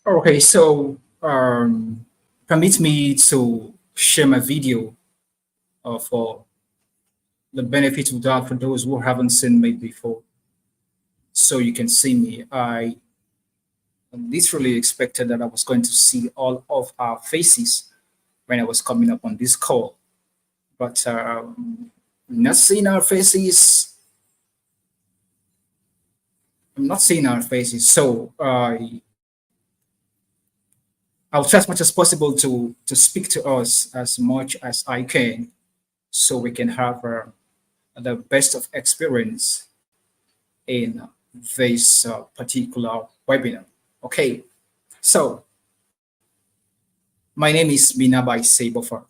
Okay, so permit me to share my video for the benefit of that for those who haven't seen me before. So you can see me. I literally expected that I was going to see all of our faces when I was coming up on this call, but not seeing our faces. I'm not seeing our faces. So I'll try as much as possible to speak to us as much as I can so we can have the best of experience in this particular webinar. Okay, so my name is Minabai Seibofa,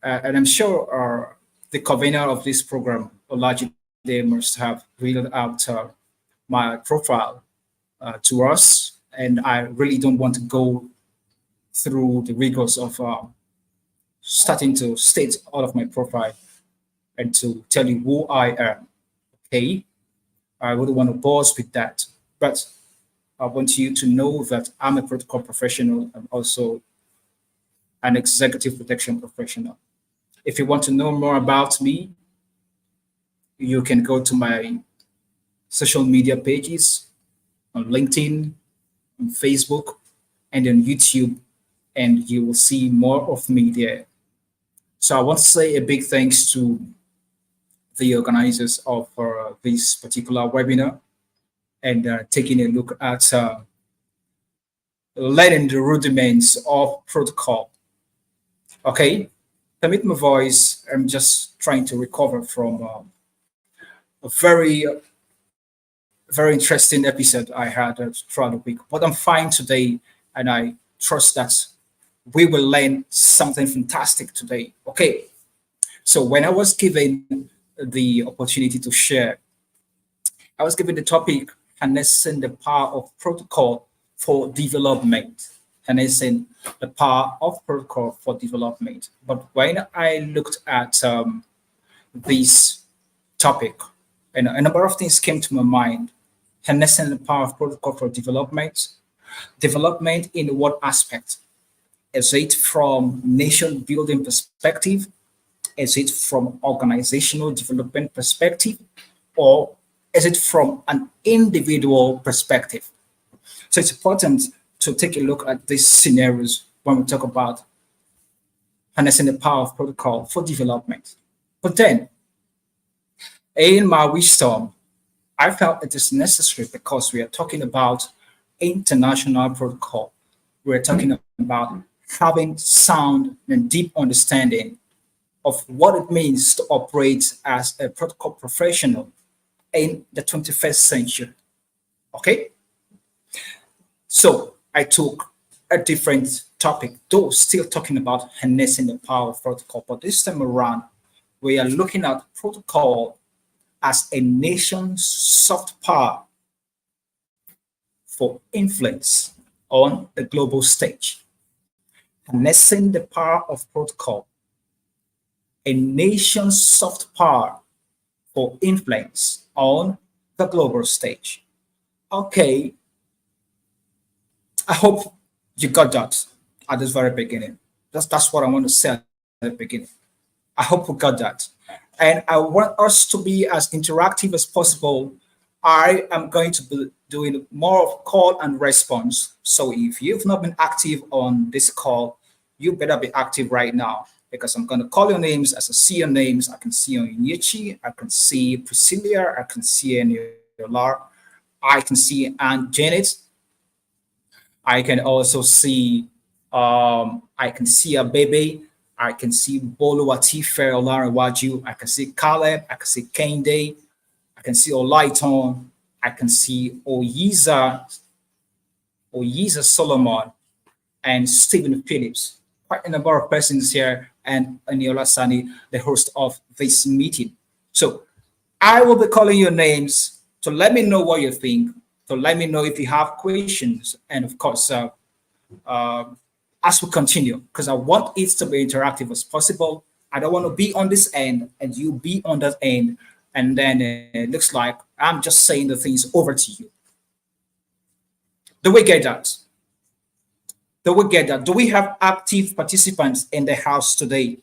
and I'm sure the convener of this program, Olajide, must have read out my profile to us, and I really don't want to go through the rigors of starting to state all of my profile and to tell you who I am. Okay, I wouldn't want to pause with that, but I want you to know that I'm a protocol professional. I'm also an executive protection professional. If you want to know more about me, you can go to my social media pages on LinkedIn, on Facebook, and on YouTube, and you will see more of me there. So I want to say a big thanks to the organizers of this particular webinar and taking a look at learning the rudiments of protocol. Okay, permit my voice. I'm just trying to recover from a very interesting episode I had throughout the week. But I'm fine today, and I trust that we will learn something fantastic today. Okay, so when I was given the opportunity to share, I was given the topic harnessing the power of protocol for development. Harnessing the power of protocol for development. But when I looked at this topic, and a number of things came to my mind. Harnessing the power of protocol for development. Development in what aspect? Is it from nation building perspective? Is it from organizational development perspective? Or is it from an individual perspective? So it's important to take a look at these scenarios when we talk about harnessing the power of protocol for development. But then, in my wisdom, I felt it is necessary because we are talking about international protocol. We're talking about having sound and deep understanding of what it means to operate as a protocol professional in the 21st century. Okay? So I took a different topic, though still talking about harnessing the power of protocol. But this time around, we are looking at protocol as a nation's soft power for influence on the global stage. Harnessing the power of protocol, a nation's soft power for influence on the global stage. Okay, I hope you got that at this very beginning. That's what I want to say at the beginning. I hope we got that. And I want us to be as interactive as possible. I am going to be doing more of call and response. So if you've not been active on this call, you better be active right now because I'm going to call your names. As I see your names, I can see Onyinyechi, I can see Priscilla, I can see Eniola, I can see Aunt Janet. I can also see I can see a baby. I can see Bolu Atife Olarewaju. I can see Caleb. I can see Kende. I can see Olaiton. I can see Oyiza Solomon and Stephen Phillips. Quite a number of persons here, and Aniola Sani, the host of this meeting. So I will be calling your names to let me know what you think, to let me know if you have questions, and of course, as we continue, because I want it to be interactive as possible. I don't want to be on this end and you be on that end. and then it looks like I'm just saying the things over to you. Do we get that? Do we get that? Do we have active participants in the house today?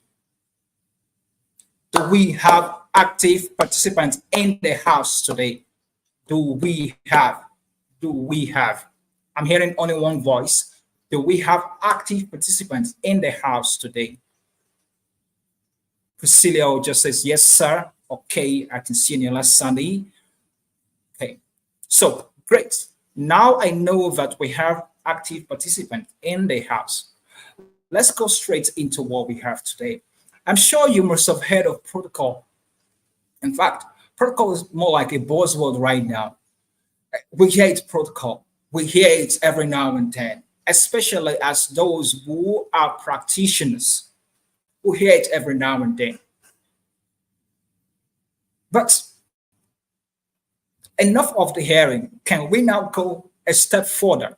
Do we have active participants in the house today? Do we have? Do we have? I'm hearing only one voice. Do we have active participants in the house today? Priscilla just says, yes, sir. Okay, I can see you last Sunday. Okay, so great. Now I know that we have active participants in the house. Let's go straight into what we have today. I'm sure you must have heard of protocol. In fact, protocol is more like a buzzword right now. We hear it protocol. We hear it every now and then, especially as those who are practitioners who hear it every now and then. But enough of the hearing. Can we now go a step further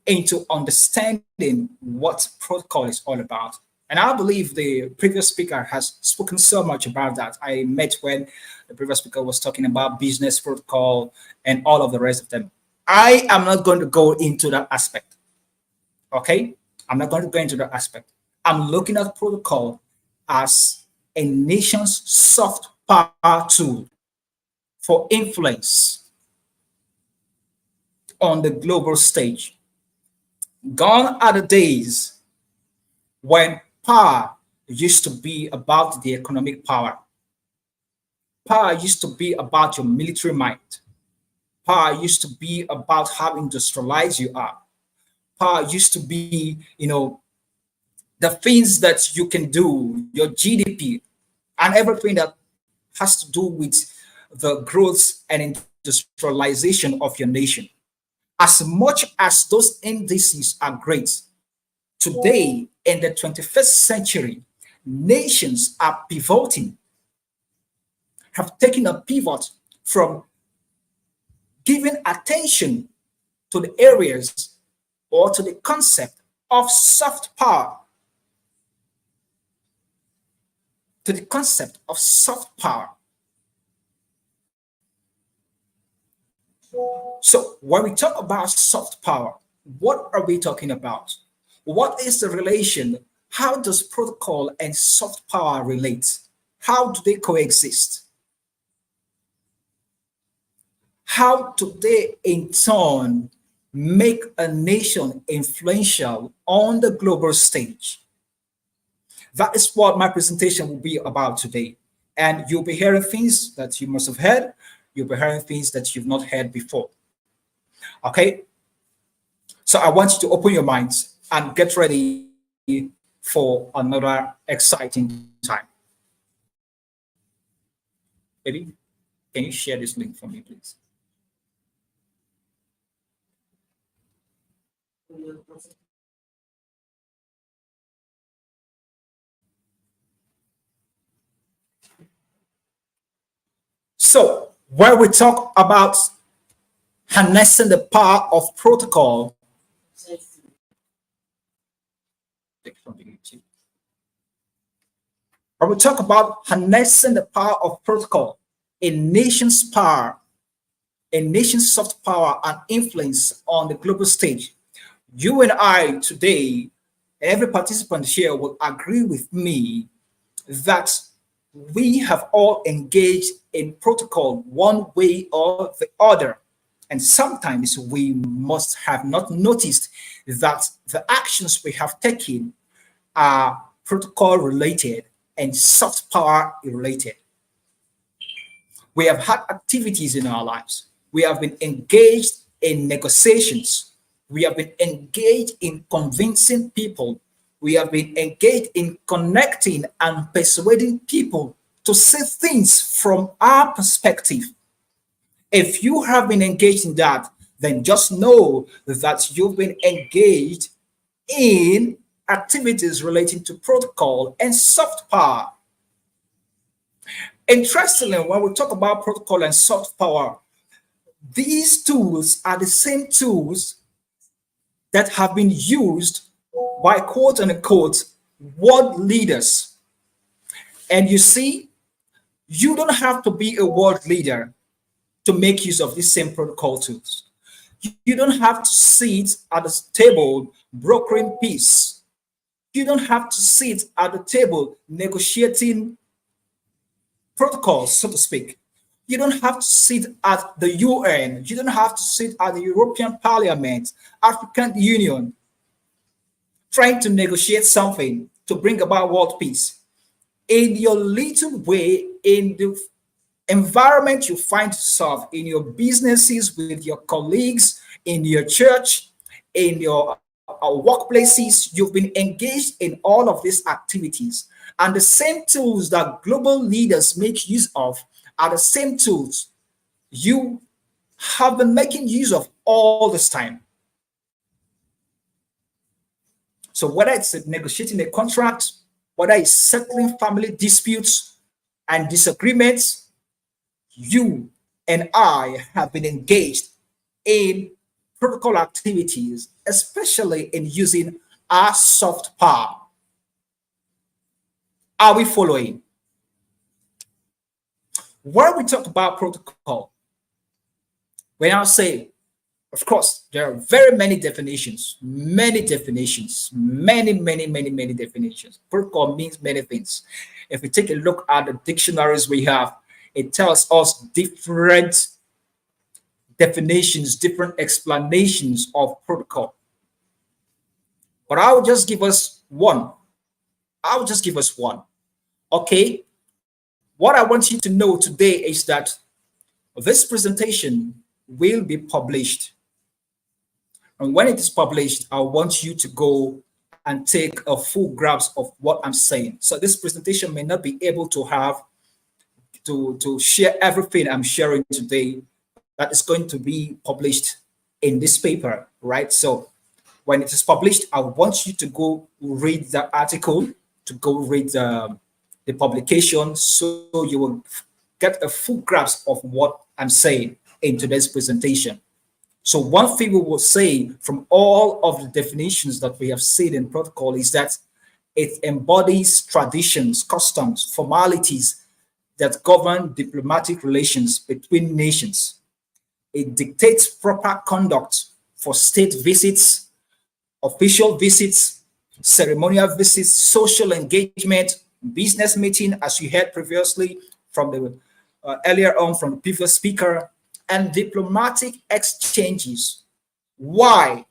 into understanding what protocol is all about? And I believe the previous speaker has spoken so much about that. I met when the previous speaker was talking about business protocol and all of the rest of them. I am not going to go into that aspect. Okay? I'm not going to go into that aspect. I'm looking at protocol as a nation's soft power tool for influence on the global stage. Gone are the days when power used to be about the economic power. Power used to be about your military might. Power used to be about how industrialized you are. Power used to be, the things that you can do, your GDP, and everything that has to do with the growth and industrialization of your nation. As much as those indices are great, today in the 21st century, nations are pivoting, have taken a pivot from giving attention to the areas or to the concept of soft power, to the concept of soft power. So when we talk about soft power, what are we talking about? What is the relation? How does protocol and soft power relate? How do they coexist? How do they in turn make a nation influential on the global stage? That is what my presentation will be about today. And you'll be hearing things that you must have heard. You'll be hearing things that you've not heard before. Okay? So I want you to open your minds and get ready for another exciting time. Baby, can you share this link for me, please? So, where we talk about harnessing the power of protocol, where we talk about harnessing the power of protocol, a nation's power, a nation's soft power and influence on the global stage. You and I today, every participant here will agree with me that we have all engaged in protocol one way or the other. And sometimes we must have not noticed that the actions we have taken are protocol related and soft power related. We have had activities in our lives. We have been engaged in negotiations. We have been engaged in convincing people. We have been engaged in connecting and persuading people to see things from our perspective. If you have been engaged in that, then just know that you've been engaged in activities relating to protocol and soft power. Interestingly, when we talk about protocol and soft power, these tools are the same tools that have been used by quote unquote world leaders. And you see, You don't have to be a world leader to make use of these same protocol tools. You don't have to sit at the table brokering peace. You don't have to sit at the table negotiating protocols, so to speak. You don't have to sit at the UN. You don't have to sit at the European Parliament, African Union, trying to negotiate something to bring about world peace. In your little way, in the environment you find yourself, in your businesses, with your colleagues, in your church, in your workplaces, you've been engaged in all of these activities. And the same tools that global leaders make use of are the same tools you have been making use of all this time. So whether it's negotiating a contract, whether it's settling family disputes and disagreements, you and I have been engaged in protocol activities, especially in using our soft power. Are we following? When we talk about protocol, when I say, of course, there are very many definitions, many definitions. Protocol means many things. If we take a look at the dictionaries we have, it tells us different definitions, different explanations of protocol. But I will just give us one. I will just give us one. Okay. What I want you to know today is that this presentation will be published. And when it is published, I want you to go and take a full grasp of what I'm saying. So this presentation may not be able to have to share everything I'm sharing today that is going to be published in this paper, right? So when it is published, I want you to go read the article, to go read the publication, so you will get a full grasp of what I'm saying in today's presentation. So one thing we will say from all of the definitions that we have seen in protocol is that it embodies traditions, customs, formalities that govern diplomatic relations between nations. It dictates proper conduct for state visits, official visits, ceremonial visits, social engagement, business meeting, as you heard previously from the earlier on from the previous speaker, and diplomatic exchanges. Why?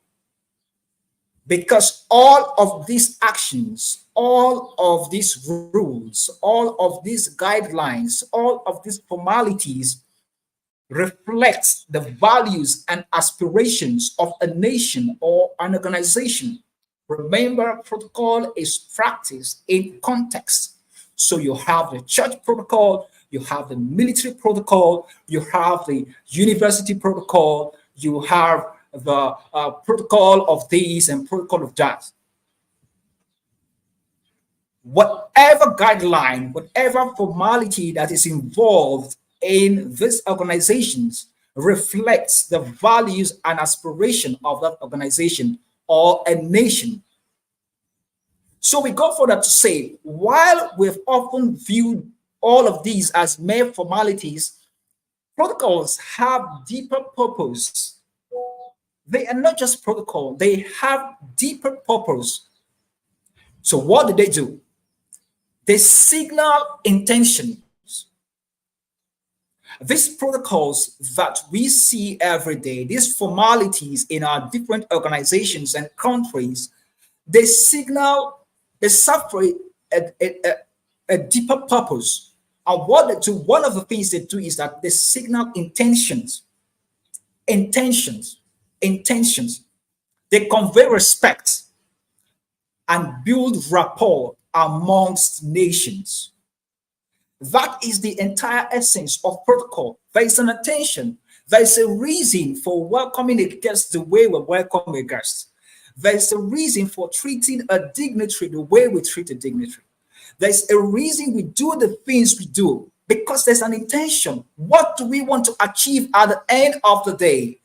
Because all of these actions, all of these rules, all of these guidelines, all of these formalities reflect the values and aspirations of a nation or an organization. Remember, protocol is practiced in context. So you have the church protocol, you have the military protocol, you have the university protocol, you have the protocol of this and protocol of that. Whatever guideline, whatever formality that is involved in these organizations reflects the values and aspiration of that organization or a nation. So we go further to say, while we've often viewed all of these as mere formalities, protocols have deeper purpose. They are not just protocol, they have deeper purpose. So what do? They signal intentions. These protocols that we see every day, these formalities in our different organizations and countries, they signal, they serve for a deeper purpose. And what they do, one of the things they do is that they signal intentions. Intentions. Intentions. They convey respect and build rapport amongst nations. That is the entire essence of protocol. There is an intention. There is a reason for welcoming a guest the way we welcome a guest. There is a reason for treating a dignitary the way we treat a dignitary. There's a reason we do the things we do because there's an intention. What do we want to achieve at the end of the day?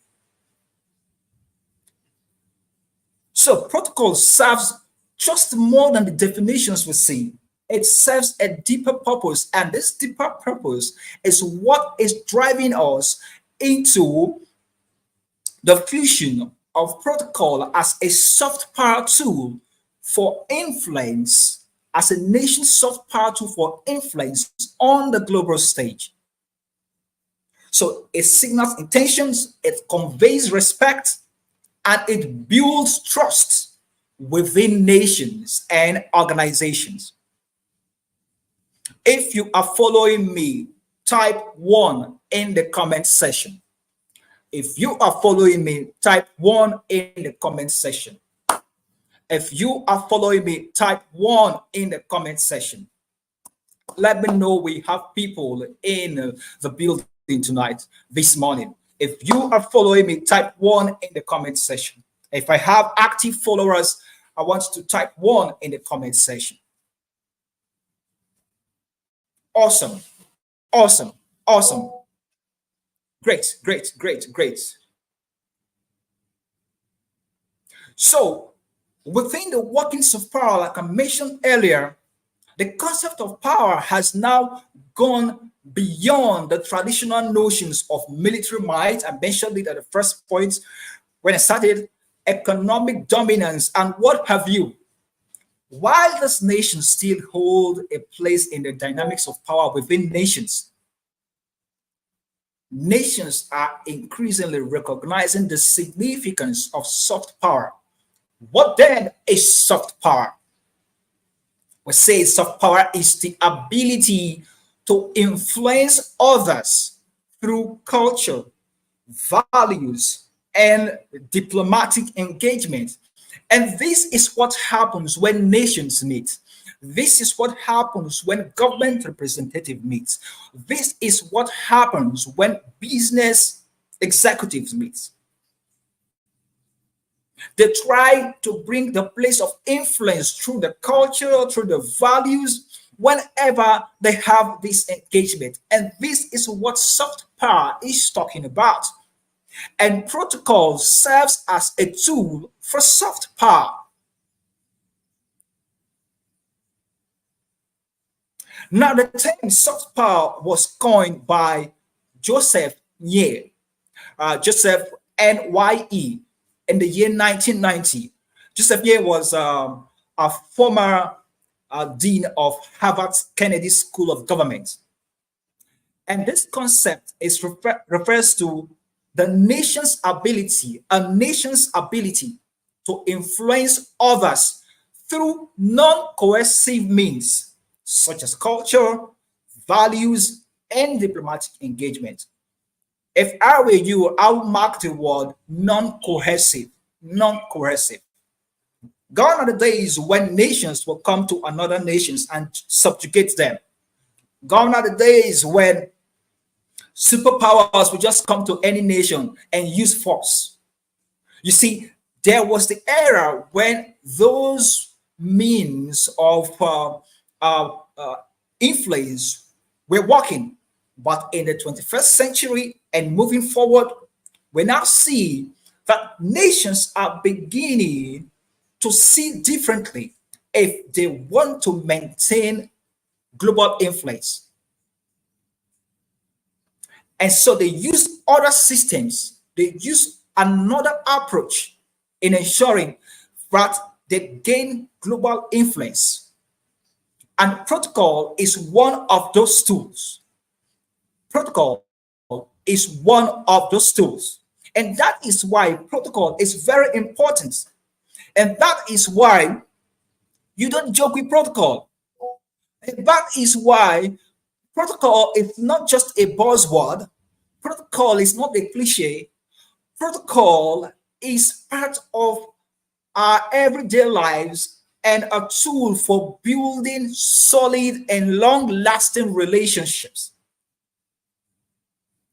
So protocol serves just more than the definitions we see. it serves a deeper purpose. And this deeper purpose is what is driving us into the fusion of protocol as a soft power tool for influence, as a nation soft power tool for influence on the global stage. So it signals intentions, it conveys respect, and it builds trust within nations and organizations. If you are following me, type 1 in the comment section. If you are following me, type 1 in the comment section. If you are following me, type 1 in the comment section. Let me know we have people in the building tonight, this morning. If you are following me, type 1 in the comment section. If I have active followers, I want you to type 1 in the comment section. Awesome, awesome, awesome. Great, great, great, great. So, within the workings of power, like I mentioned earlier, the concept of power has now gone beyond the traditional notions of military might. I mentioned it at the first point when I started economic dominance and what have you. While these nations still hold a place in the dynamics of power within nations, nations are increasingly recognizing the significance of soft power. What then is soft power? We say soft power is the ability to influence others through culture, values, and diplomatic engagement. And this is what happens when nations meet. This is what happens when government representatives meet. This is what happens when business executives meet. They try to bring the place of influence through the culture, through the values, whenever they have this engagement. And this is what soft power is talking about. And protocol serves as a tool for soft power. Now, the term soft power was coined by Joseph Nye, Joseph Nye, in the year 1990. Joseph Nye was a former dean of Harvard Kennedy School of Government. And this concept refers to the nation's ability, a nation's ability to influence others through non-coercive means, such as culture, values, and diplomatic engagement. If I were you, I would mark the word non-coercive, non-coercive. Gone are the days when nations will come to another nations and subjugate them. Gone are the days when superpowers will just come to any nation and use force. You see, there was the era when those means of influence were working. But in the 21st century and moving forward, we now see that nations are beginning to see differently if they want to maintain global influence. And so they use other systems, they use another approach in ensuring that they gain global influence. And protocol is one of those tools. Protocol is one of those tools. And that is why protocol is very important. And that is why you don't joke with protocol. And that is why protocol is not just a buzzword. Protocol is not a cliche. Protocol is part of our everyday lives and a tool for building solid and long-lasting relationships.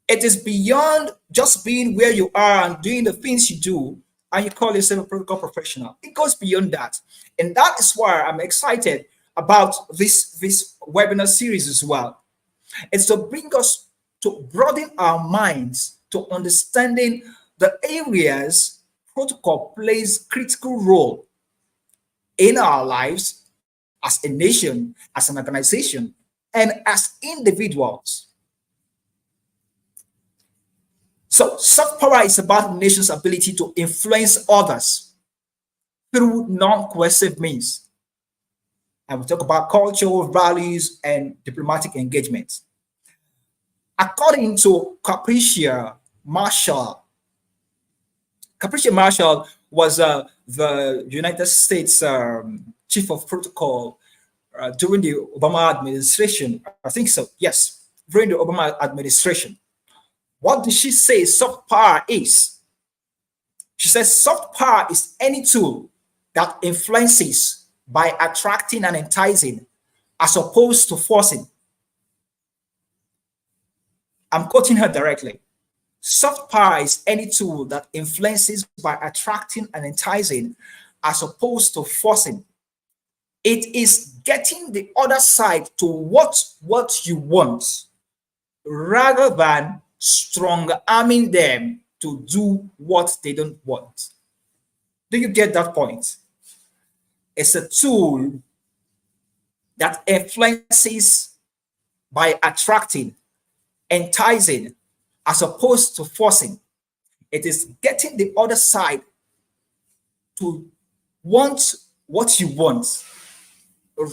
It is beyond just being where you are and doing the things you do, and you call yourself a protocol professional. It goes beyond that. And that is why I'm excited about this webinar series as well. It's to bring us to broaden our minds to understanding the areas protocol plays critical role in our lives as a nation, as an organization, and as individuals. So, soft power is about the nation's ability to influence others through non coercive means. And we talk about culture, values, and diplomatic engagement. According to Capricia Marshall was the United States chief of protocol during the Obama administration. I think so. Yes, during the Obama administration. What did she say soft power is? She says soft power is any tool that influences by attracting and enticing as opposed to forcing. I'm quoting her directly. Soft power is any tool that influences by attracting and enticing as opposed to forcing. It is getting the other side to what you want rather than strong arming them to do what they don't want. Do you get that point? It's a tool that influences by attracting, enticing, as opposed to forcing. It is getting the other side to want what you want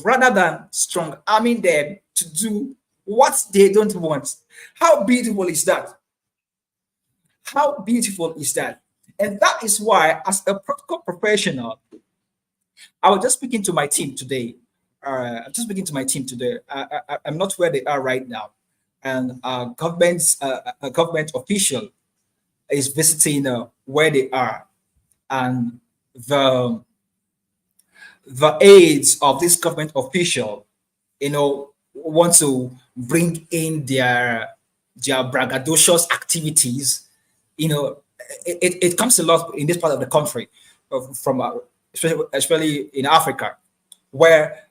rather than strong arming them to do what they don't want. How beautiful is that? How beautiful is that? And that is why, as a protocol professional, I was just speaking to my team today. I'm just speaking to my team today. I'm not where they are right now, and a government official is visiting where they are, and the the aides of this government official, want to bring in their braggadocious activities. It comes a lot in this part of the country, from especially in Africa, where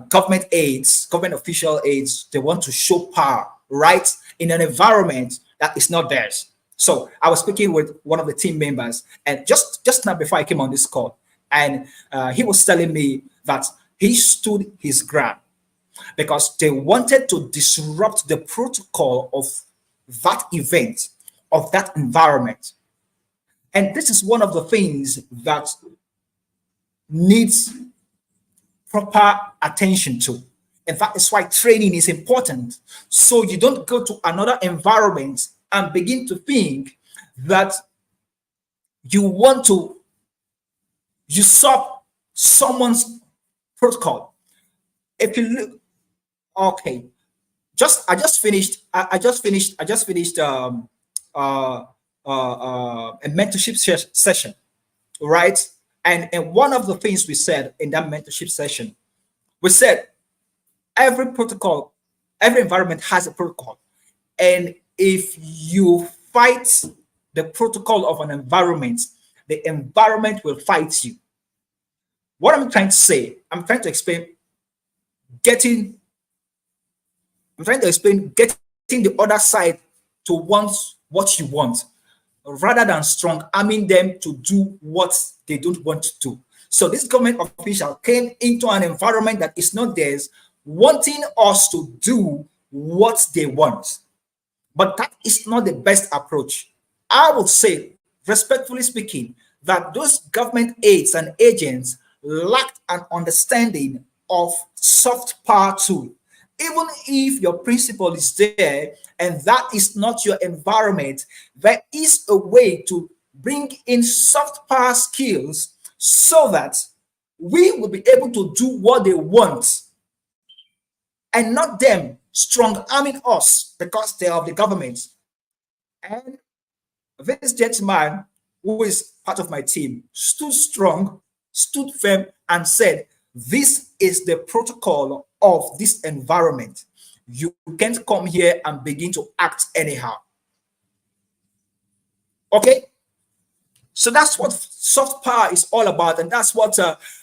government official aides, they want to show power right in an environment that is not theirs. So I was speaking with one of the team members, and just now before I came on this call, and he was telling me that he stood his ground because they wanted to disrupt the protocol of that event, of that environment. And this is one of the things that needs proper attention to. And that is why training is important. So you don't go to another environment and begin to think that you want to usurp someone's protocol. If you look, okay, I just finished a mentorship session, right? And one of the things we said in that mentorship session, we said every protocol, every environment has a protocol. And if you fight the protocol of an environment, the environment will fight you. What I'm trying to say, getting, I'm trying to explain getting the other side to want what you want rather than strong arming them to do what they don't want to do. So this government official came into an environment that is not theirs, wanting us to do what they want. But that is not the best approach. I would say, respectfully speaking, that those government aides and agents lacked an understanding of soft power tool. Even if your principle is there and that is not your environment, there is a way to bring in soft power skills so that we will be able to do what they want and not them strong arming us because they are of the government. And this gentleman, who is part of my team, stood strong, stood firm, and said, this is the protocol of this environment. You can't come here and begin to act anyhow. Okay? So that's what soft power is all about. And that's what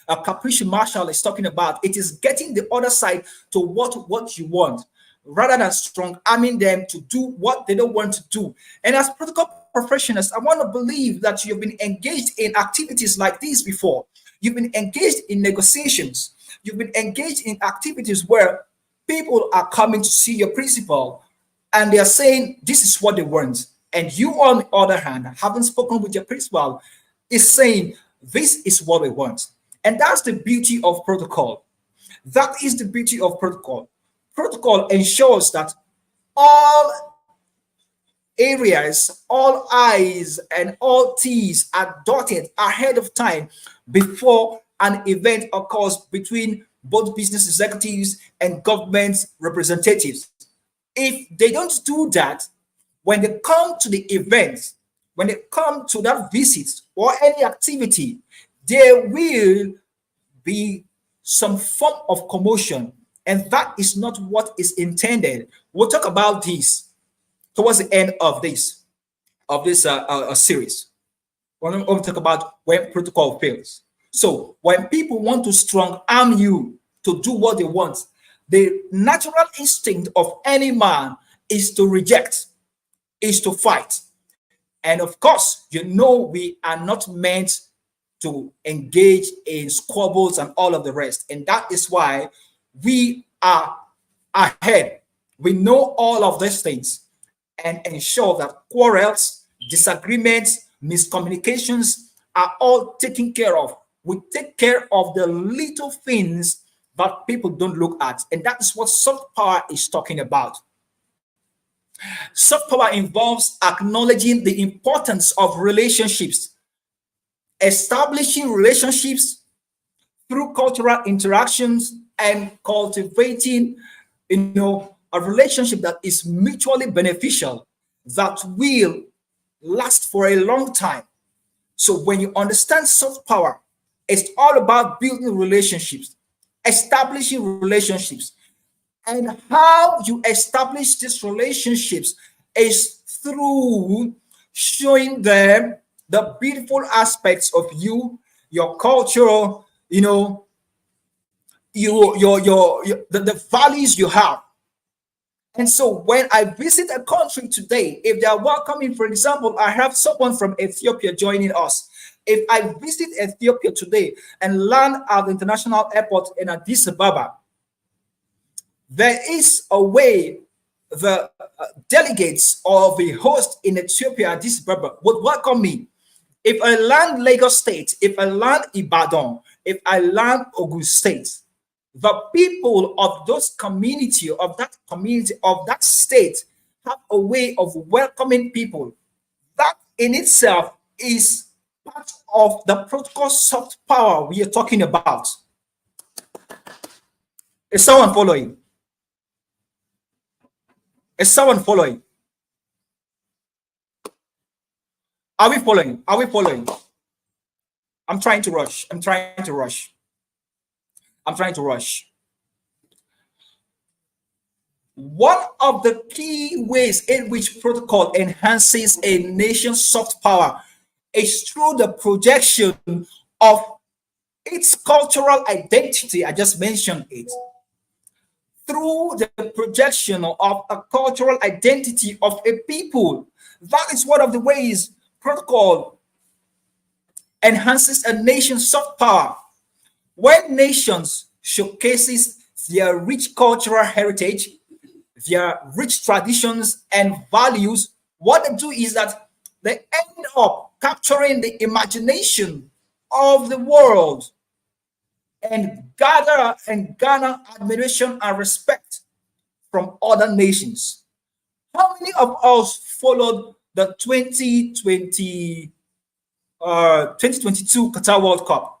Capricia Marshall is talking about. It is getting the other side to what you want, rather than strong arming them to do what they don't want to do. And as protocol professionals, I want to believe that you've been engaged in activities like these before. You've been engaged in negotiations. You've been engaged in activities where people are coming to see your principal and they are saying this is what they want. And you, on the other hand, haven't spoken with your principal, is saying this is what we want. And that's the beauty of protocol. That is the beauty of protocol. Protocol ensures that all areas, all I's and all T's are dotted ahead of time before an event occurs between both business executives and government representatives. If they don't do that, when they come to the event, when they come to that visit or any activity, there will be some form of commotion, and that is not what is intended. We'll talk about this towards the end of this series. We're going to talk about when protocol fails. So when people want to strong arm you to do what they want, the natural instinct of any man is to reject, is to fight. And of course, we are not meant to engage in squabbles and all of the rest. And that is why we are ahead. We know all of these things and ensure that quarrels, disagreements, miscommunications are all taken care of. We take care of the little things that people don't look at. And that is what soft power is talking about. Soft power involves acknowledging the importance of relationships, establishing relationships through cultural interactions, and cultivating, a relationship that is mutually beneficial, that will last for a long time. So when you understand soft power, it's all about building relationships, establishing relationships. And how you establish these relationships is through showing them the beautiful aspects of you, your culture, the values you have. And so when I visit a country today, if they are welcoming, for example, I have someone from Ethiopia joining us. If I visit Ethiopia today and land at the international airport in Addis Ababa, there is a way the delegates or the host in Ethiopia, Addis Ababa, would welcome me. If I land Lagos State, if I land Ibadan, if I land Ogun State, the people of those community, of that state, have a way of welcoming people. That in itself is part of the protocol soft power we are talking about. Is someone following? Is someone following? Are we following? Are we following? I'm trying to rush. I'm trying to rush. One of the key ways in which protocol enhances a nation's soft power is through the projection of its cultural identity. I just mentioned it. Through the projection of a cultural identity of a people. That is one of the ways protocol enhances a nation's soft power. When nations showcases their rich cultural heritage, their rich traditions and values, what they do is that they end up capturing the imagination of the world and garner admiration and respect from other nations. How many of us followed the 2022 Qatar World Cup?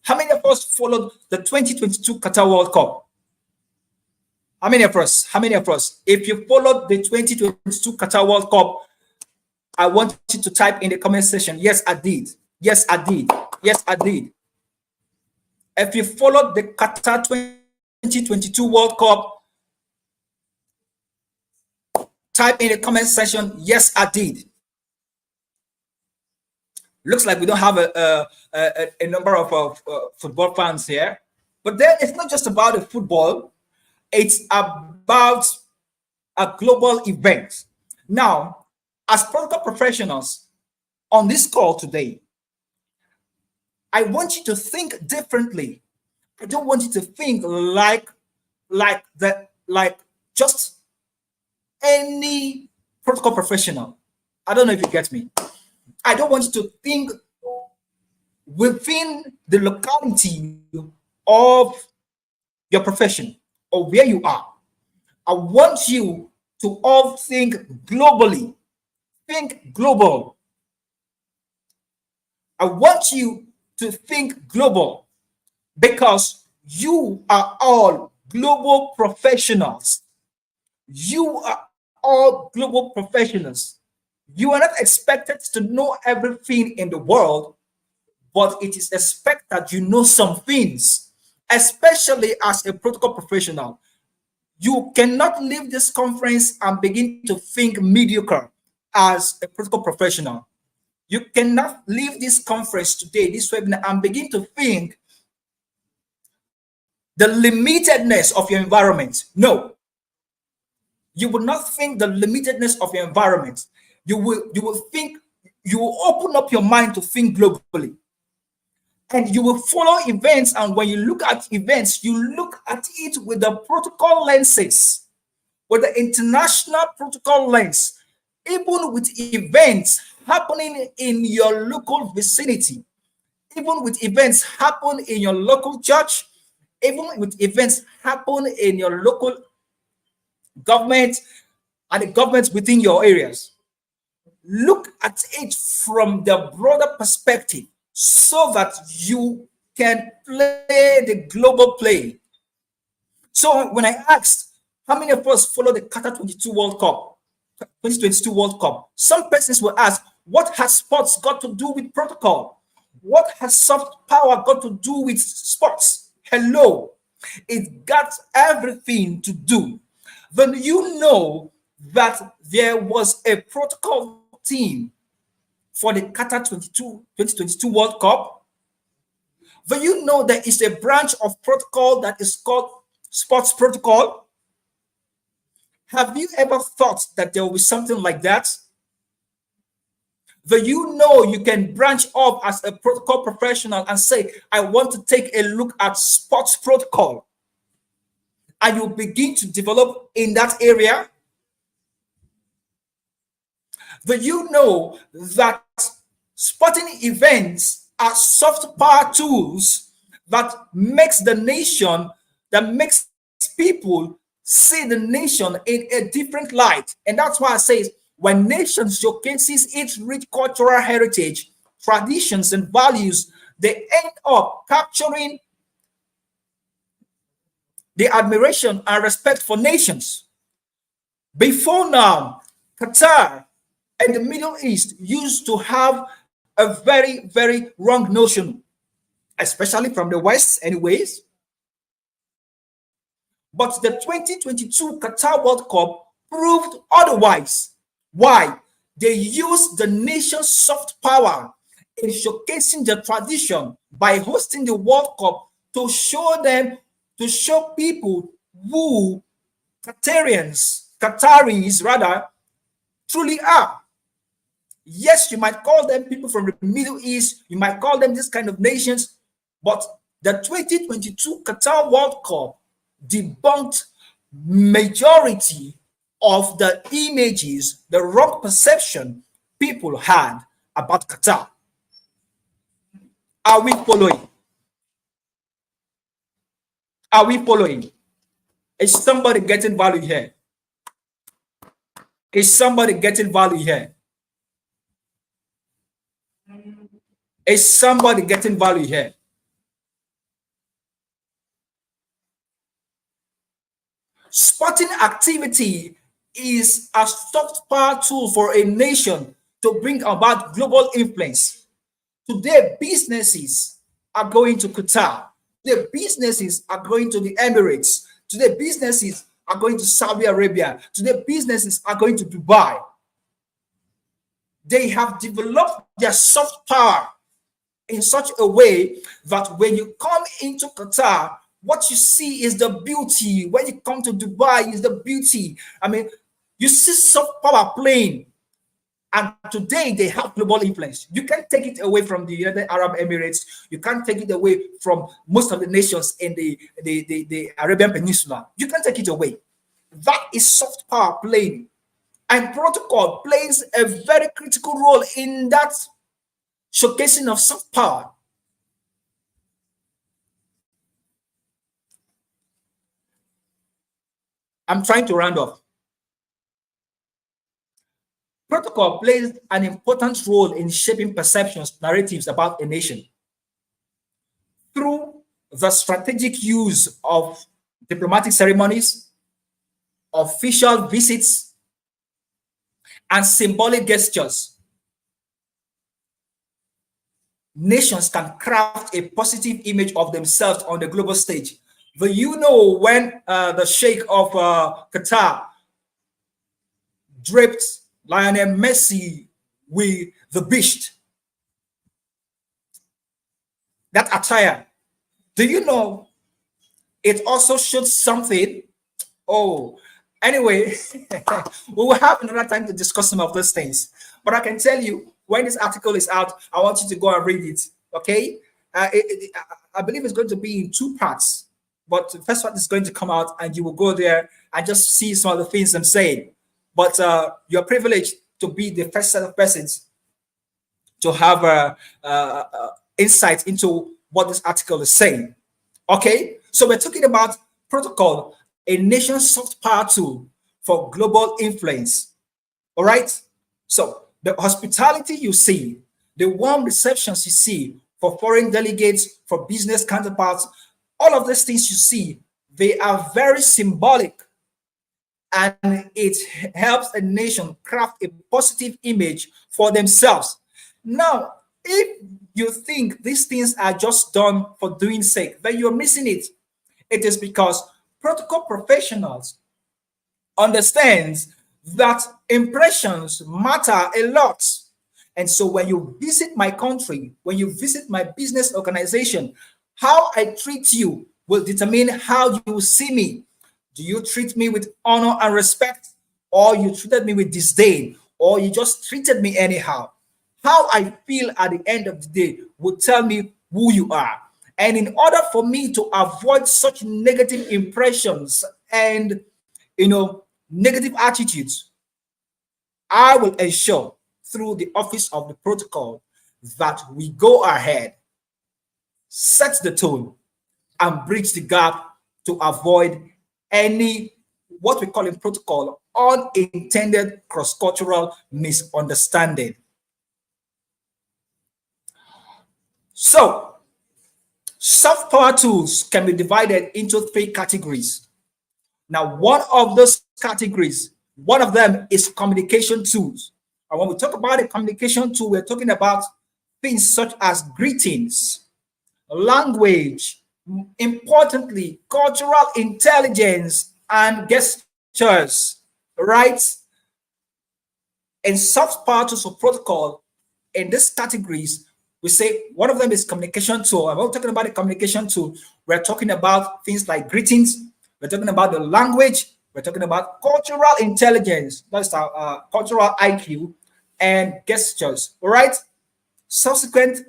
How many of us followed the 2022 Qatar World Cup? How many of us? How many of us? If you followed the 2022 Qatar World Cup, I want you to type in the comment section, yes, I did. Yes, I did. Yes, I did. If you followed the Qatar 2022 World Cup, type in the comment section, yes, I did. Looks like we don't have a number of football fans here. But then it's not just about the football. It's about a global event. Now, as protocol professionals on this call today, I want you to think differently. I don't want you to think like just any protocol professional. I don't know if you get me. I don't want you to think within the locality of your profession or where you are. I want you to all think globally. Think global. I want you to think global because you are all global professionals. You are all global professionals. You are not expected to know everything in the world, but it is expected you know some things, especially as a protocol professional. You cannot leave this conference and begin to think mediocre as a protocol professional. You cannot leave this conference today, this webinar, and begin to think the limitedness of your environment. No, you will not think the limitedness of your environment. You will think, you will open up your mind to think globally, and you will follow events. And when you look at events, you look at it with the protocol lenses, with the international protocol lens, even with events happening in your local vicinity, even with events happen in your local church, even with events happen in your local government and the governments within your areas. Look at it from the broader perspective so that you can play the global play. So when I asked how many of us follow the Qatar 22 World Cup, 2022 World Cup, some persons will ask, what has sports got to do with protocol? What has soft power got to do with sports? Hello, it got everything to do. Then you know that there was a protocol team for the Qatar 2022 World Cup. Then you know there is a branch of protocol that is called sports protocol. Have you ever thought that there will be something like that? Then you know you can branch off as a protocol professional and say, I want to take a look at sports protocol. And you begin to develop in that area. Then you know that sporting events are soft power tools that makes the nation, that makes people see the nation in a different light. And that's why I say when nations showcases its rich cultural heritage, traditions, and values, they end up capturing the admiration and respect for nations. Before now, Qatar and the Middle East used to have a very, very wrong notion, especially from the West, anyways. But the 2022 Qatar World Cup proved otherwise. Why? They used the nation's soft power in showcasing the tradition by hosting the World Cup to show them, to show people who Qataris rather, truly are. Yes, you might call them people from the Middle East, you might call them this kind of nations, but the 2022 Qatar World Cup debunked majority of the images, the wrong perception people had about Qatar. Are we following? Are we following? Is somebody getting value here? Is somebody getting value here? Is somebody getting value here? Sporting activity is a soft power tool for a nation to bring about global influence. Today, businesses are going to Qatar. Today, businesses are going to the Emirates. Today, businesses are going to Saudi Arabia. Today, businesses are going to Dubai. They have developed their soft power in such a way that when you come into Qatar, what you see is the beauty. When you come to Dubai, is the beauty. I mean, you see soft power playing. And today they have global influence. You can't take it away from the United Arab Emirates. You can't take it away from most of the nations in the Arabian Peninsula. You can't take it away. That is soft power playing. And protocol plays a very critical role in that showcasing of soft power. I'm trying to round off. Protocol plays an important role in shaping perceptions, narratives about a nation through the strategic use of diplomatic ceremonies, official visits, and symbolic gestures. Nations can craft a positive image of themselves on the global stage. But you know, when the Sheikh of Qatar draped Lionel Messi with the beast, that attire, do you know it also shows something? Oh, anyway, we will have another time to discuss some of those things. But I can tell you, when this article is out, I want you to go and read it. Okay? I believe it's going to be in two parts. But the first one is going to come out, and you will go there and just see some of the things I'm saying. But you're privileged to be the first set of persons to have insight into what this article is saying. Okay? So we're talking about protocol, a nation's soft power tool for global influence. All right? So the hospitality you see, the warm receptions you see for foreign delegates, for business counterparts, all of these things you see, they are very symbolic, and it helps a nation craft a positive image for themselves. Now, if you think these things are just done for doing sake, then you're missing it. It is because protocol professionals understands that impressions matter a lot. And so when you visit my country, when you visit my business organization, how I treat you will determine how you will see me. Do you treat me with honor and respect, or you treated me with disdain, or you just treated me anyhow? How I feel at the end of the day will tell me who you are. And in order for me to avoid such negative impressions and negative attitudes, I will ensure through the office of the protocol that we go ahead, set the tone, and bridge the gap to avoid any, what we call in protocol, unintended cross-cultural misunderstanding. So, soft power tools can be divided into three categories. Now, one of those categories, one of them is communication tools. And when we talk about a communication tool, we're talking about things such as greetings, language, importantly, cultural intelligence, and gestures, right? And soft power tools or protocol in these categories, we say one of them is communication tool. And when we're talking about a communication tool, we're talking about things like greetings, we're talking about the language, we're talking about cultural intelligence, that's our cultural IQ, and gestures. All right. Subsequent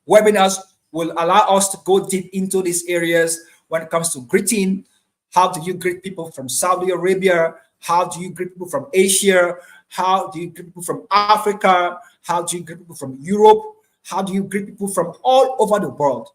webinars will allow us to go deep into these areas when it comes to greeting. How do you greet people from Saudi Arabia? How do you greet people from Asia? How do you greet people from Africa? How do you greet people from Europe? How do you greet people from all over the world?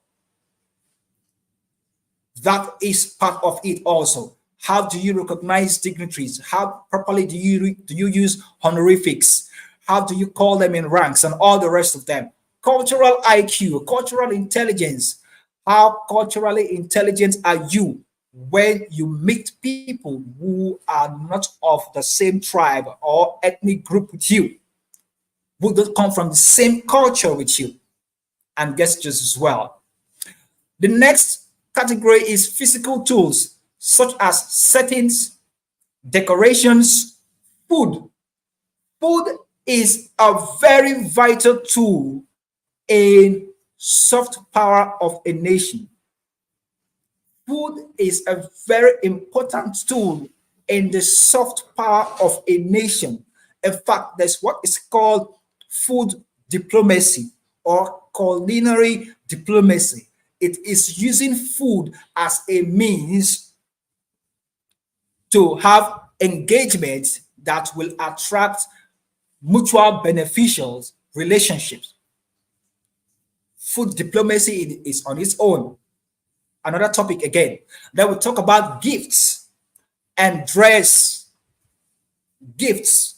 That is part of it also. How do you recognize dignitaries? How properly do you use honorifics? How do you call them in ranks and all the rest of them? Cultural IQ, cultural intelligence. How culturally intelligent are you when you meet people who are not of the same tribe or ethnic group with you, who don't come from the same culture with you, and gestures as well? The next category is physical tools, such as settings, decorations, food. Food is a very vital tool in soft power of a nation. Food is a very important tool in the soft power of a nation. In fact, there's what is called food diplomacy or culinary diplomacy. It is using food as a means to have engagement that will attract mutual beneficial relationships. Food diplomacy is on its own. Another topic again. Then we talk about gifts and dress. Gifts.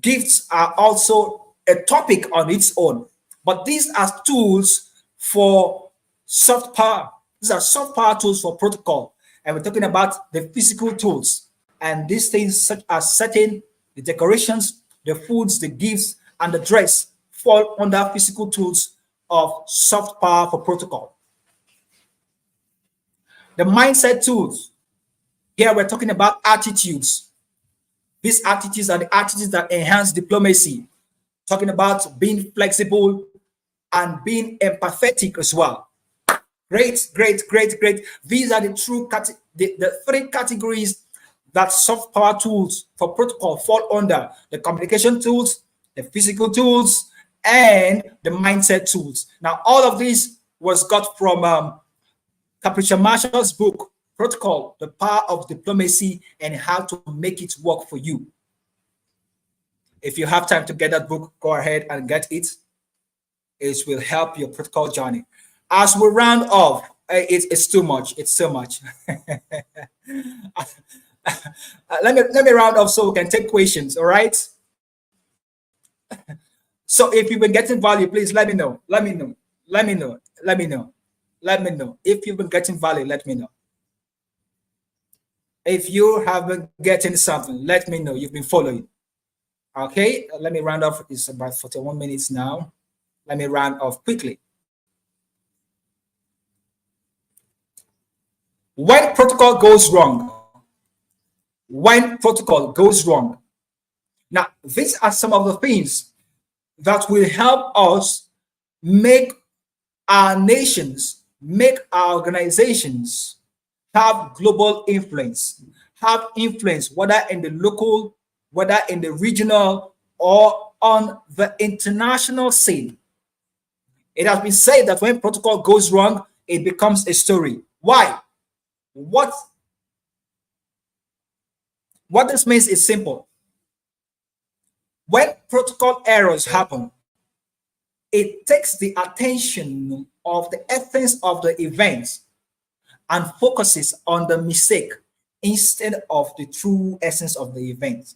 Gifts are also a topic on its own. But these are tools for soft power. These are soft power tools for protocol. And we're talking about the physical tools. And these things, such as setting, the decorations, the foods, the gifts, and the dress, fall under physical tools of soft power for protocol. The mindset tools. Here we're talking about attitudes. These attitudes are the attitudes that enhance diplomacy. Talking about being flexible and being empathetic as well. Great, great, great, great. These are the the three categories that soft power tools for protocol fall under: the communication tools, the physical tools, and the mindset tools. Now, all of this was got from Capricia Marshall's book, Protocol, The Power of Diplomacy and How to Make It Work for You. If you have time to get that book, go ahead and get it. It will help your protocol journey. As we round off, it's too much. It's so much. Let me round off so we can take questions. All right. So if you've been getting value, please let me know. Let me know. Let me know. Let me know. Let me know. If you've been getting value, let me know. If you have been getting something, let me know. You've been following. Okay. Let me round off. It's about 41 minutes now. Let me round off quickly. When protocol goes wrong. When protocol goes wrong. Now, these are some of the things that will help us make our nations, make our organizations have global influence, have influence, whether in the local, whether in the regional, or on the international scene. It has been said that when protocol goes wrong, it becomes a story. Why? What this means is simple. When protocol errors happen, it takes the attention of the essence of the event and focuses on the mistake instead of the true essence of the event.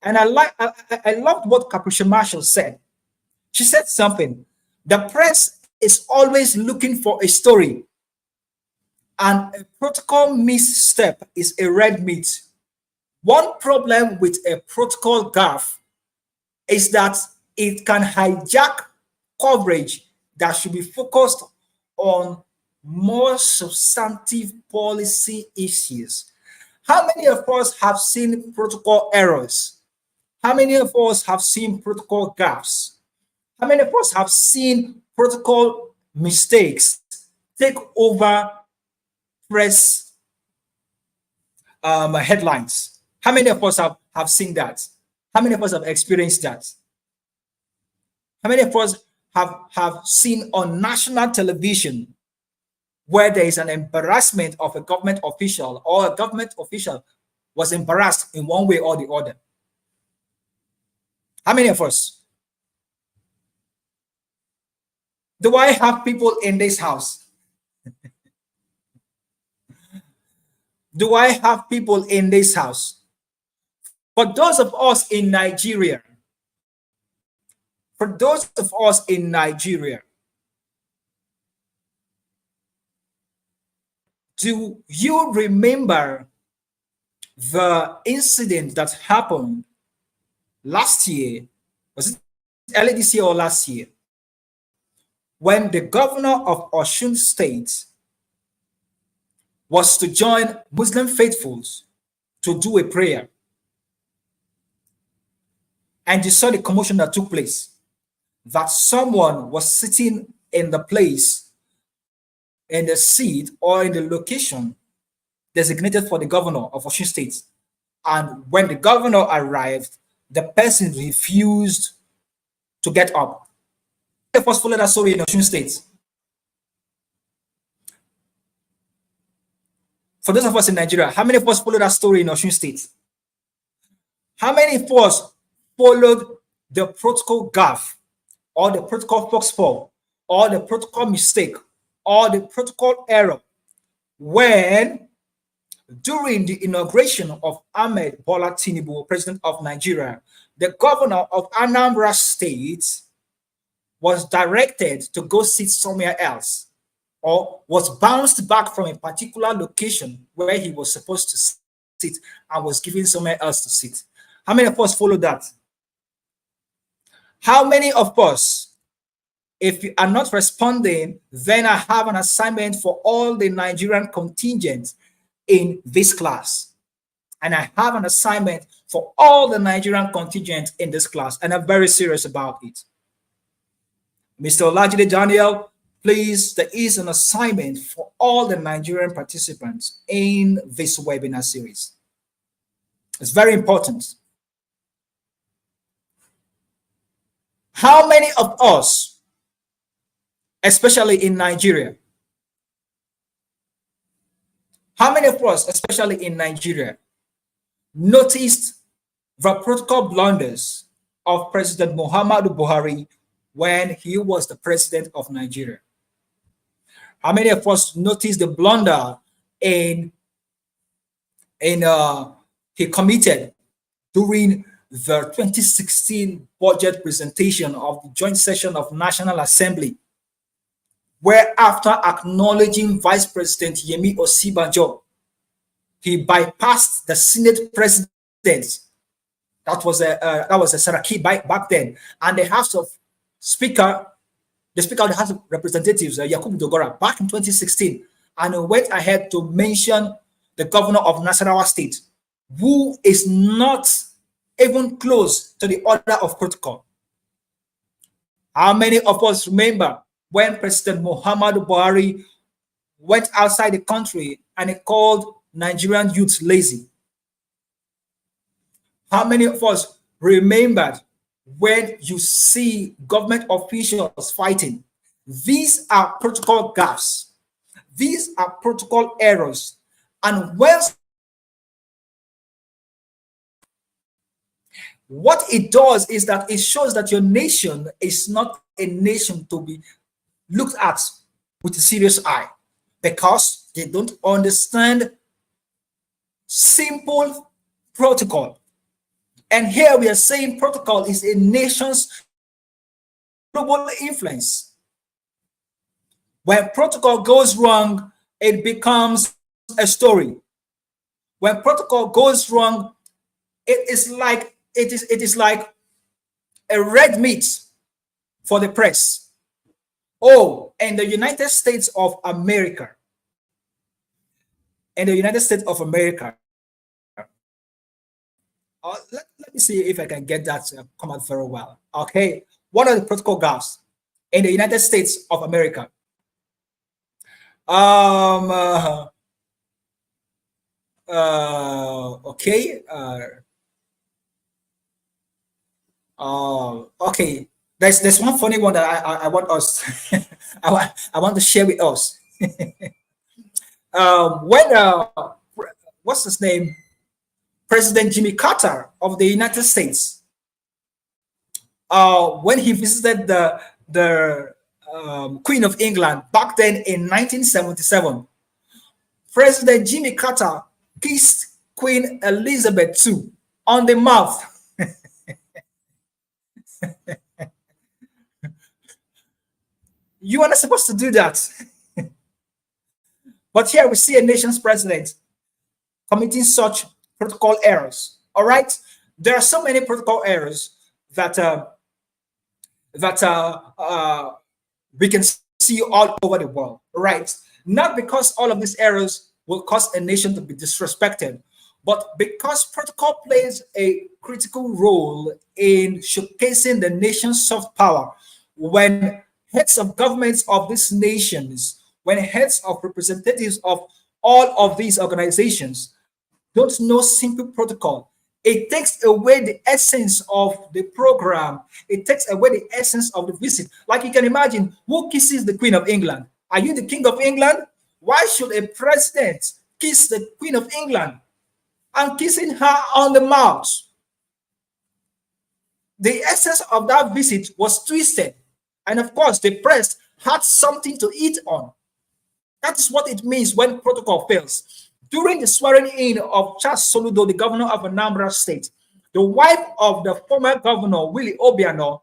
And I loved what Capricia Marshall said. She said something. The press is always looking for a story, and a protocol misstep is a red meat. One problem with a protocol gaffe is that it can hijack coverage that should be focused on more substantive policy issues. How many of us have seen protocol errors? How many of us have seen protocol gaps? How many of us have seen protocol mistakes take over press headlines? How many of us have seen that? How many of us have experienced that? How many of us have seen on national television where there is an embarrassment of a government official, or a government official was embarrassed in one way or the other? How many of us? Do I have people in this house? Do I have people in this house? For those of us in Nigeria, do you remember the incident that happened last year? Was it early this year or last year? When the governor of Osun State was to join Muslim faithfuls to do a prayer. And you saw the commotion that took place, that someone was sitting in the place, in the seat, or in the location designated for the governor of Osun State. And when the governor arrived, the person refused to get up. Of us follow that story in Osun State. For those of us in Nigeria, how many of us follow that story in Osun State? How many of us followed the protocol gaffe, or the protocol foxfall, or the protocol mistake, or the protocol error when during the inauguration of Ahmed Bola Tinubu, president of Nigeria, the governor of Anambra State was directed to go sit somewhere else, or was bounced back from a particular location where he was supposed to sit and was given somewhere else to sit. How many of us follow that? How many of us, if you are not responding, then I have an assignment for all the Nigerian contingent in this class. And I have an assignment for all the Nigerian contingent in this class. And I'm very serious about it. Mr. Olajide Daniel, please, there is an assignment for all the Nigerian participants in this webinar series. It's very important. How many of us, especially in Nigeria, noticed the protocol blunders of President Muhammadu Buhari when he was the president of Nigeria? How many of us noticed the blunder he committed during the 2016 budget presentation of the joint session of National Assembly, where after acknowledging Vice President Yemi Osibanjo, he bypassed the Senate president. That was a Saraki back then, and the House of Speaker, the Speaker of the House of Representatives, Yakubu Dogora, back in 2016, and went ahead to mention the governor of Nasarawa State, who is not even close to the order of protocol. How many of us remember when President Muhammadu Buhari went outside the country and he called Nigerian youth lazy? How many of us remembered when you see government officials fighting? These are protocol gaps. These are protocol errors. And what it does is that it shows that your nation is not a nation to be looked at with a serious eye, because they don't understand simple protocol. And here we are saying protocol is a nation's global influence. When protocol goes wrong, it becomes a story. When protocol goes wrong, it is like a red meat for the press. Oh, in the United States of America, let me see if I can get that to come out very well. Okay, what are the protocol gaps in the United States of America? Okay. There's one funny one that I want us I want to share with us. When what's his name? President Jimmy Carter of the United States, when he visited the Queen of England back then in 1977, President Jimmy Carter kissed Queen Elizabeth II on the mouth. You are not supposed to do that. But here we see a nation's president committing such protocol errors. All right, there are so many protocol errors that we can see all over the world. Right, not because all of these errors will cause a nation to be disrespected, but because protocol plays a critical role in showcasing the nation's soft power. When heads of governments of these nations, when heads of representatives of all of these organizations don't know simple protocol, It takes away the essence of the program. It takes away the essence of the visit. Like you can imagine, who kisses the Queen of England? Are you the King of England? Why should a president kiss the Queen of England and kissing her on the mouth? The essence of that visit was twisted. And of course, the press had something to eat on. That is what it means when protocol fails. During the swearing in of Charles Soludo, the governor of Anambra State, the wife of the former governor, Willie Obiano,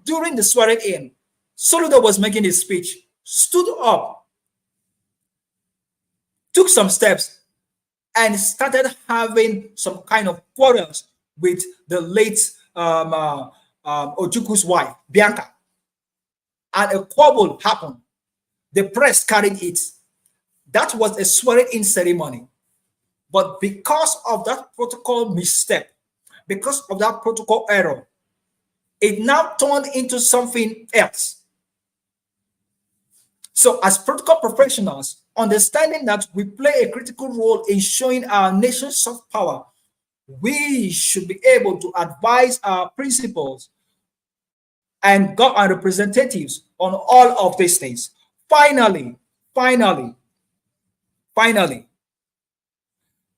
during the swearing in, Soludo was making his speech, stood up, took some steps, and started having some kind of quarrels with the late Ojuku's wife, Bianca. And a quarrel happened. The press carried it. That was a swearing-in ceremony. But because of that protocol misstep, because of that protocol error, it now turned into something else. So as protocol professionals, understanding that we play a critical role in showing our nation's soft power, we should be able to advise our principals and government representatives on all of these things. Finally,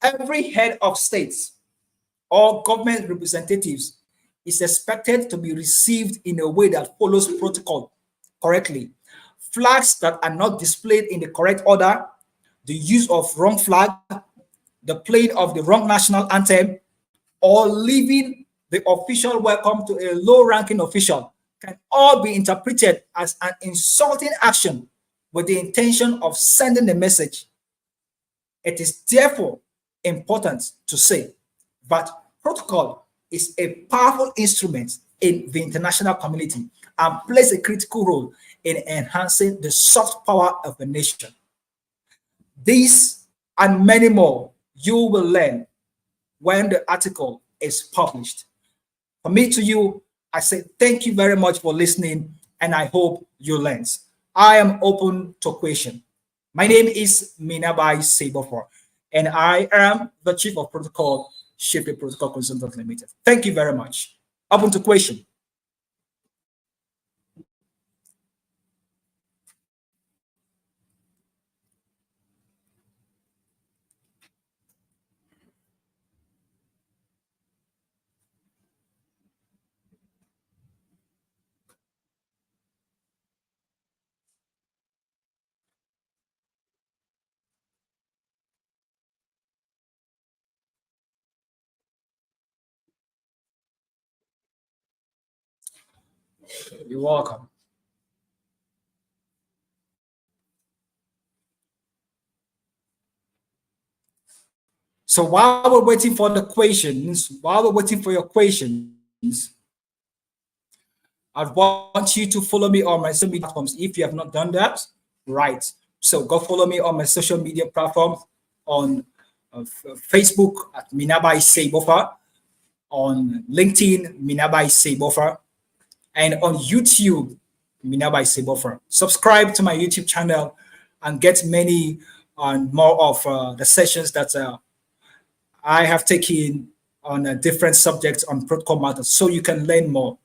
every head of states or government representatives is expected to be received in a way that follows protocol correctly. Flags that are not displayed in the correct order, the use of wrong flag, the playing of the wrong national anthem, or leaving the official welcome to a low-ranking official can all be interpreted as an insulting action with the intention of sending a message. It is therefore important to say that protocol is a powerful instrument in the international community and plays a critical role in enhancing the soft power of a nation. These and many more you will learn when the article is published. From me to you, I say thank you very much for listening, and I hope you learned. I am open to question. My name is Minabai Seibofa, and I am the Chief of Protocol, Shipping Protocol Consultant Limited. Thank you very much. Open to question. You're welcome. So while we're waiting for the questions, while we're waiting for your questions, I want you to follow me on my social media platforms if you have not done that. Right. So go follow me on my social media platforms on Facebook at Minabai Seibofa, on LinkedIn, Minabai Seibofa, and on YouTube, Minabai Seibofa. Subscribe to my YouTube channel and get many on more of the sessions that I have taken on different subjects on protocol matters so you can learn more.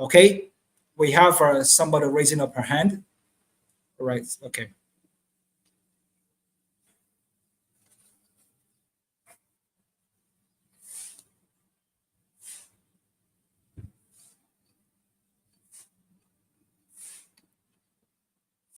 Okay, we have somebody raising up her hand. All right, okay.